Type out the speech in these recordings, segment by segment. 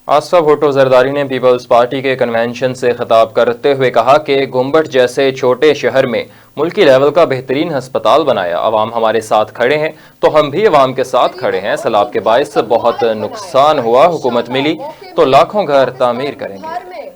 आसफा भुट्टो जरदारी ने peoples party के convention से खिताब करते हुए कहा कि गुम्बट जैसे छोटे शहर में मुल्की लेवल का बेहतरीन हस्पताल बनाया। अवाम हमारे साथ खड़े हैं तो हम भी अवाम के साथ खड़े हैं। सैलाब के बायस बहुत नुकसान हुआ, हुकूमत मिली तो लाखों घर तामीर करेंगे।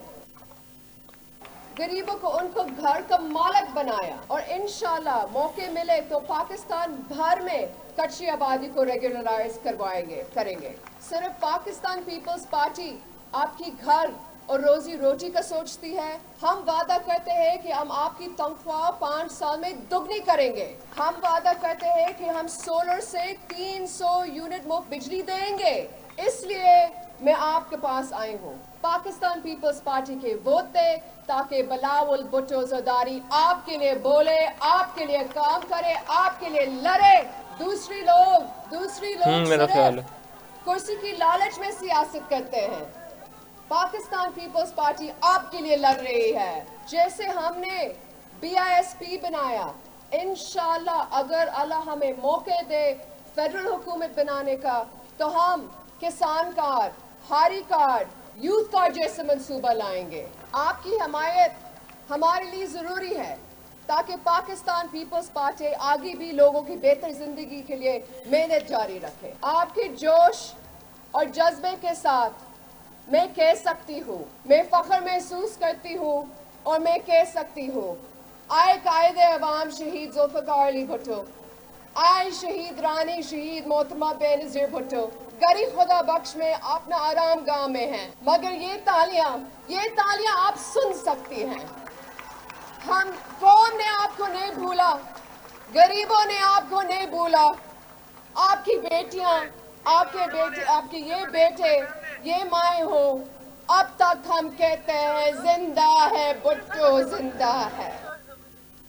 गरीबों को उनको घर का मालिक बनाया और इंशाल्लाह मौके मिले तो पाकिस्तान भर में कच्ची आबादी को रेगुलराइज करेंगे। सिर्फ पाकिस्तान पीपल्स पार्टी आपकी घर और रोजी रोटी का सोचती है। हम वादा करते हैं कि हम आपकी तनख्वाह 5 साल में दुगनी करेंगे। हम वादा करते हैं कि हम सोलर से 300 यूनिट मुफ्त बिजली देंगे। इसलिए मैं आपके पास आई हूँ, पाकिस्तान पीपल्स पार्टी के वोट दे ताकि बिलावल भुट्टो जरदारी आपके लिए बोले, आपके लिए काम करे, आपके लिए लड़े। दूसरी लोग मेरा ख्याल है कुर्सी की लालच में सियासत करते हैं। पाकिस्तान पीपल्स पार्टी आपके लिए लड़ रही है। जैसे हमने BISP बनाया, इंशाल्लाह अगर अल्लाह हमें मौके दे फेडरल हुकूमत बनाने का तो हम किसान कार्ड, हारी कार्ड, यूथ कार्ड जैसे मंसूबा लाएंगे। आपकी हमायत हमारे लिए ज़रूरी है ताकि पाकिस्तान पीपल्स पार्टी आगे भी लोगों की बेहतर ज़िंदगी के लिए मेहनत जारी रखे। आपके जोश और जज्बे के साथ मैं कह सकती हूँ, मैं फ़ख्र महसूस करती हूँ और मैं कह सकती हूँ, आए कायदे अवाम शहीद जुल्फ़िकार अली भुट्टो, आए शहीद रानी शहीद मोहतरमा बेनज़ीर भुट्टो, गरीब खुदा बख्श में अपना आराम गांव में हैं। मगर ये तालियां आप सुन सकती हैं। हम कौम ने आपको नहीं भूला, गरीबों ने आपको नहीं भूला। आपकी बेटियां, आपके बेटे, आपके ये बेटे, ये माएँ हो, अब तक हम कहते हैं जिंदा है भुट्टो, जिंदा है।